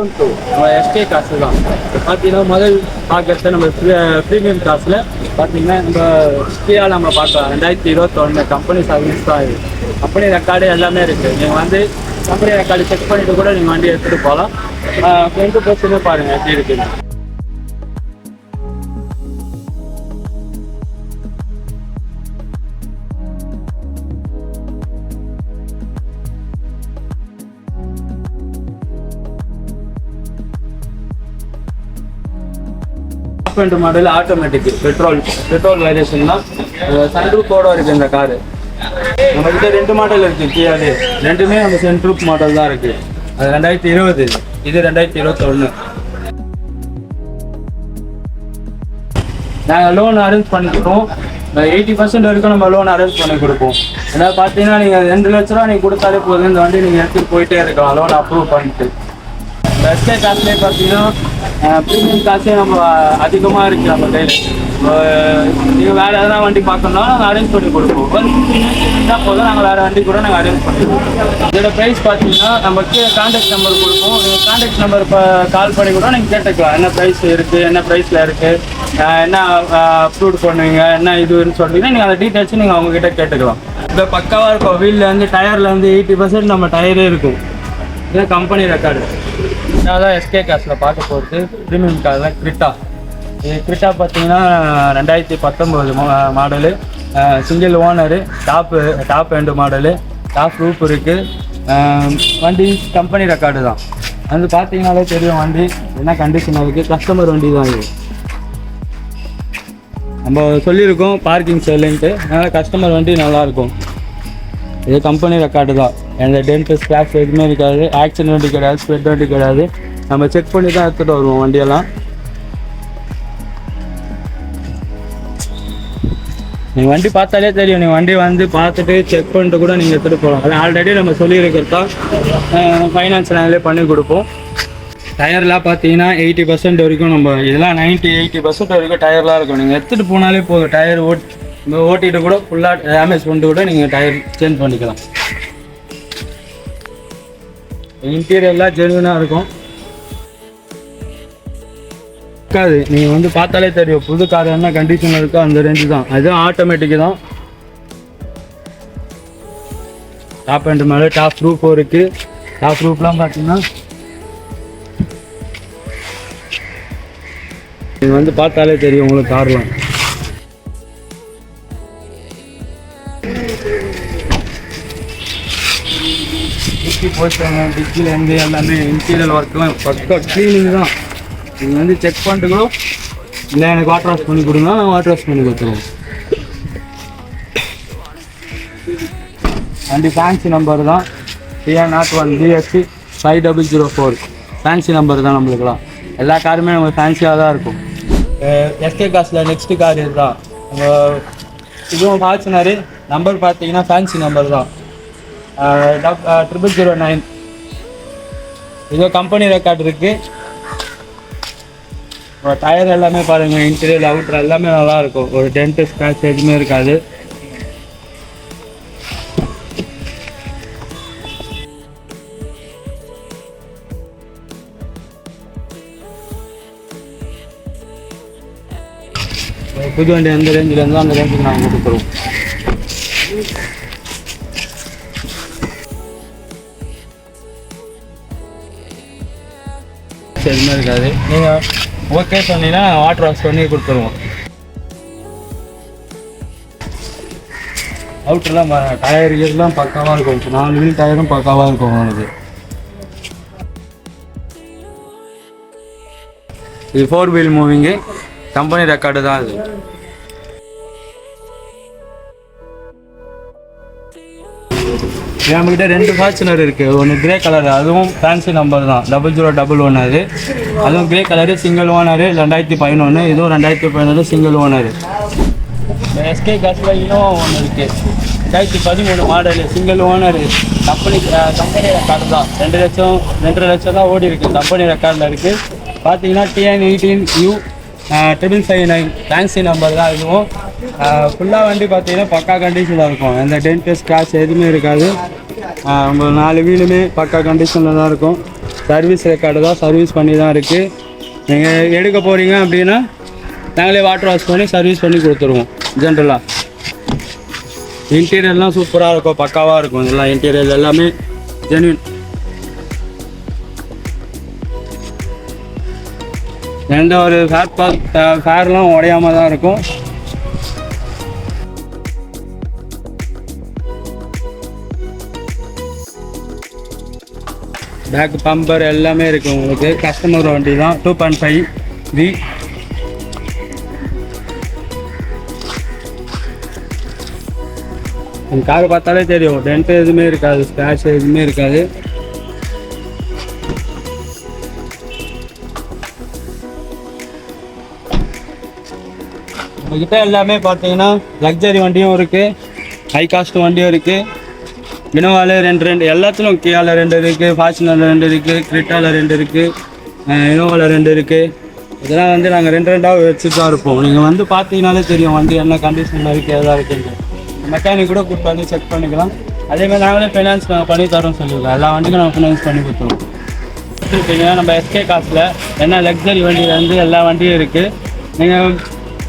நம்ம எஸ்கே காசு தான் பார்த்தீங்கன்னா முதல் பார்க்கறது நம்ம ப்ரீமியம் காசில் பார்த்தீங்கன்னா நம்ம ஸ்கீயாக நம்ம பார்க்கலாம் 2021 கம்பெனி சர்வீஸ் தான் இது. கம்பெனி ரெக்கார்டு எல்லாமே இருக்குது. நீங்கள் வந்து கம்பெனி ரெக்கார்டு செக் பண்ணிட்டு கூட நீங்கள் வண்டி எடுத்துகிட்டு போகலாம். ஃப்ரெண்டு பர்சனே பாருங்கள் எப்படி இருக்குது. மாடல் ஆட்டோமேட்டிக் பெட்ரோல் வேரியேஷன் தான். சன்ரூஃபோட இருக்குது இந்த காரு. நம்மகிட்ட 2 மாடல் இருக்குது கியாலே. ரெண்டுமே நம்ம சன்ரூஃப் மாடல் தான் இருக்குது. அது 2020, இது 2021. நாங்கள் லோன் அரேஞ்ச் பண்ணிக்கிறோம். 80% வரைக்கும் நம்ம லோன் அரேஞ்ச் பண்ணி கொடுப்போம். ஏன்னா பார்த்தீங்கன்னா நீங்கள் 2 லட்ச ரூபா நீங்கள் கொடுத்தாலே போதும், இந்த வண்டி நீங்கள் எடுத்துகிட்டு போயிட்டே இருக்கலாம் லோன் அப்ரூவ் பண்ணிட்டு. எஸ்கே காசுலேயே பார்த்தீங்கன்னா ப்ரீமியம் காசே நம்ம அதிகமாக இருக்குது நம்ம கையில். நீங்கள் வேறு எதனா வண்டி பார்க்கணுன்னா நாங்கள் அரேஞ்ச் பண்ணி கொடுப்போம். இருந்தால் போதும், நாங்கள் வேறு வண்டி கூட நாங்கள் அரேஞ்ச் பண்ணி கொடுப்போம். இதோட ப்ரைஸ் பார்த்தீங்கன்னா நமக்கு கான்டாக்ட் நம்பர் கொடுப்போம். நீங்கள் கான்டாக்ட் நம்பர் இப்போ கால் பண்ணி கூட நீங்கள் கேட்டுக்கலாம். என்ன ப்ரைஸ் இருக்குது, என்ன ப்ரைஸில் இருக்குது, என்ன அப்ரூவ் பண்ணுவீங்க, என்ன இதுன்னு சொல்லிங்கன்னா நீங்கள் அந்த டீட்டெயில்ஸும் நீங்கள் அவங்ககிட்ட கேட்டுக்கலாம். இப்போ பக்காவாக இருக்கும். வீல்லேருந்து டயர்லேருந்து 80% நம்ம டயரே இருக்கும். இதுதான் கம்பெனி ரெக்கார்டு. அதான் எஸ்கே காசில் பார்க்க போகிறது ப்ரீமியம் காரில் கிரிட்டா. இது கிரிட்டா பார்த்தீங்கன்னா 2019 model, single owner, top end model, top roof இருக்குது. வண்டி கம்பெனி ரெக்கார்டு தான். வந்து பார்த்தீங்கன்னாலே தெரியும் வண்டி என்ன கண்டிஷன் இருக்குது. கஸ்டமர் வண்டி தான் இது. நம்ம சொல்லியிருக்கோம் பார்க்கிங் செல்லுன்ட்டு, அதனால் கஸ்டமர் வண்டி நல்லாயிருக்கும். இது கம்பெனி ரெக்கார்டு தான். எந்த டென்ட் ஸ்கிராட்ச் எதுவுமே இருக்காது. ஆக்சிடென்ட் வண்டி கிடையாது, ஸ்பெட் வண்டி கிடையாது. நம்ம செக் பண்ணி தான் எடுத்துகிட்டு வருவோம் வண்டியெல்லாம். நீங்கள் வண்டி பார்த்தாலே தெரியும். நீங்கள் வண்டி வந்து பார்த்துட்டு செக் பண்ணிட்டு கூட நீங்கள் எடுத்துகிட்டு போகலாம். அது ஆல்ரெடி நம்ம சொல்லியிருக்கிறது தான். ஃபைனான்ஸ் நாங்களே பண்ணி கொடுப்போம். டயர்லாம் பார்த்தீங்கன்னா 80% வரைக்கும் நம்ம இதெல்லாம் 90-80% வரைக்கும் டயர்லாம் இருக்கும். நீங்கள் எடுத்துகிட்டு போனாலே போதும். டயர் ஓட்டிட்டு கூட ஃபுல்லாக டேமேஜ் பண்ணிட்டு கூட நீங்கள் டயர் சேஞ்ச் பண்ணிக்கலாம். இன்டீரியர்லாம் ஜென்யூனாக இருக்கும். இருக்காது, நீங்கள் வந்து பார்த்தாலே தெரியும் புது கார் என்ன கண்டிஷனில் இருக்கோ அந்த ரேஞ்சு தான். அதுவும் ஆட்டோமேட்டிக்கு தான். டாப் அண்ட் மேலே டாப் ரூஃபும் இருக்குது. டாப் ரூஃப்லாம் பார்த்தீங்கன்னா நீங்கள் வந்து பார்த்தாலே தெரியும் உங்களுக்கு கார்லாம். போச்சுங்க டிக்கிலேருந்து எல்லாமே இன்டீரியர் ஒர்க்லாம் பக்கா க்ளீனிங் தான். நீங்கள் வந்து செக் பண்ணிட்டு கூட இல்லை எனக்கு வாட்டர் வாஷ் பண்ணி கொடுங்க, நான் வாட்டர் வாஷ் பண்ணி கொடுத்துருவோம். வண்டி ஃபேன்சி நம்பர் தான். TN01 DSC 5004 ஃபேன்சி நம்பர் தான். நம்மளுக்குலாம் எல்லா காருமே நம்ம ஃபேன்சியாக தான் இருக்கும். எஸ்கே காசில் நெக்ஸ்ட்டு கார் இதுதான். இதுவும் ஃபார்ச்சுனர். நம்பர் பார்த்தீங்கன்னா ஃபேன்சி நம்பர் தான். 0009. இது கம்பெனி ரெக்கார்டு இருக்குது. டயர் எல்லாமே பாருங்கள், இன்டீரியர் அவுட்ரு எல்லாமே நல்லாயிருக்கும். ஒரு டென்ட் ஸ்க்ராட்ச் எதுவுமே இருக்காது. புது வண்டி எந்த ரேஞ்சில் இருந்தால் அந்த ரேஞ்சுக்கு நாங்கள் கொடுக்குறோம். எதுவுமே இருக்காது. நீங்கள் ஓகே சொன்னீங்கன்னா வாட்டர் வாஷ் பண்ணி கொடுத்துருவோம். அவுட்ரெலாம் டயர் இதெல்லாம் பக்காவாக இருக்கும். 4 வீல் டயரும் பக்காவாக இருக்கும் உங்களுக்கு. இது 4 வீல் மூவிங்கு, கம்பெனி ரெக்கார்டு தான் அது. நம்மகிட்ட 2 ஃபார்ச்சுனர் இருக்குது. ஒன்று கிரே கலர், அதுவும் ஃபேன்சி நம்பர் தான். 0011 அது. அதுவும் கிரே கலரு, சிங்கிள் ஓனரு, 2011. இதுவும் 2011 சிங்கிள் ஓனரு. எஸ்கே காசில் இன்னும் ஒன்று இருக்குது. 2013 model, single owner, company record தான். 2 லட்சம் தான் ஓடி இருக்குது. கம்பெனி ரெக்கார்டில் இருக்குது. பார்த்தீங்கன்னா TN18U 559 ஃபேன்சி நம்பர் தான். இதுவும் ஃபுல்லாக வண்டி பார்த்தீங்கன்னா பக்கா கண்டிஷனில் இருக்கும். எந்த டென்ட் ஸ்க்ராட்ச் எதுவுமே இருக்காது. 4 வீலுமே பக்கா கண்டிஷனில் தான் இருக்கும். சர்வீஸ் ரெக்கார்டு தான், சர்வீஸ் பண்ணி தான் இருக்குது. நீங்கள் எடுக்க போகிறீங்க அப்படின்னா நாங்களே வாட்டர் வாஷ் பண்ணி சர்வீஸ் பண்ணி கொடுத்துருவோம். ஜென்ரலாக இன்டீரியர்லாம் சூப்பராக இருக்கும், பக்காவாக இருக்கும். இதெல்லாம் இன்டீரியர் எல்லாமே ஜென்யூன். எந்த ஒரு ஃபேர்லாம் உடையாமல் தான் இருக்கும். பேக் பம்பர் எல்லாமே இருக்குது உங்களுக்கு. கஸ்டமர் வண்டி தான், 2.5 V. உங்கள் கார் பார்த்தாலே தெரியும், டென்ட் எதுவுமே இருக்காது, ஸ்க்ராட்ச் எதுவுமே இருக்காது. உங்ககிட்ட எல்லாமே பார்த்தீங்கன்னா லக்ஸரி வண்டியும் இருக்குது, ஹை காஸ்ட் வண்டியும் இருக்குது. இனோவாவில் ரெண்டு எல்லாத்துலையும் கியாவில் 2 இருக்குது, ஃபார்ச்சுனரில் 2 இருக்குது, கிரிட்டாவில் 2 இருக்குது, இனோவாவில் 2 இருக்குது. இதெல்லாம் வந்து நாங்கள் 2 வச்சுட்டு தான் இருப்போம். நீங்கள் வந்து பார்த்தீங்கன்னாலே தெரியும் வண்டி என்ன கண்டிஷனில் இருக்குது, எதாக இருக்குன்னு. மெக்கானிக் கூட கூப்பிட்டு வந்து செக் பண்ணிக்கலாம். அதேமாதிரி நாங்களே ஃபைனான்ஸ் நாங்கள் பண்ணி தரோம்னு சொல்லியிருக்கோம். எல்லா வண்டிக்கும் நாங்கள் ஃபைனான்ஸ் பண்ணி கொடுத்துருவோம். பார்த்தீங்கன்னா நம்ம எஸ்கே காசில் என்ன லக்ஸரி வண்டியிலேருந்து எல்லா வண்டியும் இருக்குது. நீங்கள்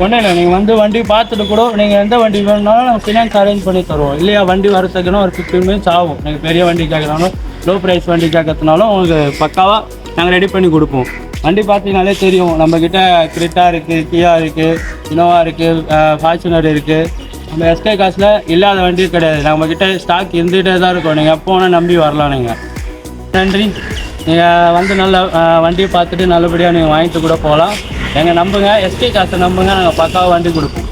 ஒன்றும் இல்லை, நீங்கள் வந்து வண்டி பார்த்துட்டு கூட நீங்கள் எந்த வண்டி வேணுனாலும் நாங்கள் ஃபினான்ஸ் அரேஞ்ச் பண்ணி தருவோம். இல்லையா வண்டி வரத்துக்குன்னா ஒரு 15 மினிட்ஸ் ஆகும். நீங்கள் பெரிய வண்டி கேட்குறாலும் லோ ப்ரைஸ் வண்டி கேட்கறதுனாலும் உங்களுக்கு பக்காவாக நாங்கள் ரெடி பண்ணி கொடுப்போம். வண்டி பார்த்தீங்கனாலே தெரியும், நம்மக்கிட்ட கிரிட்டா இருக்குது, கியா இருக்குது, இனோவா இருக்குது, ஃபார்ச்சுனர் இருக்குது. நம்ம எஸ்கே காசில் இல்லாத வண்டி கிடையாது. நம்மக்கிட்ட ஸ்டாக் இருந்துகிட்டே தான் இருக்கும். நீங்கள் எப்போ வேணால் நம்பி வரலாம். நீங்கள் நன்றி. நீங்கள் வந்து நல்ல வண்டியை பார்த்துட்டு நல்லபடியாக நீங்கள் வாங்கிட்டு கூட போகலாம். எங்கள் நம்புங்க, எஸ்கே காசை நம்புங்க, நாங்கள் பக்காவாக வண்டி கொடுப்போம்.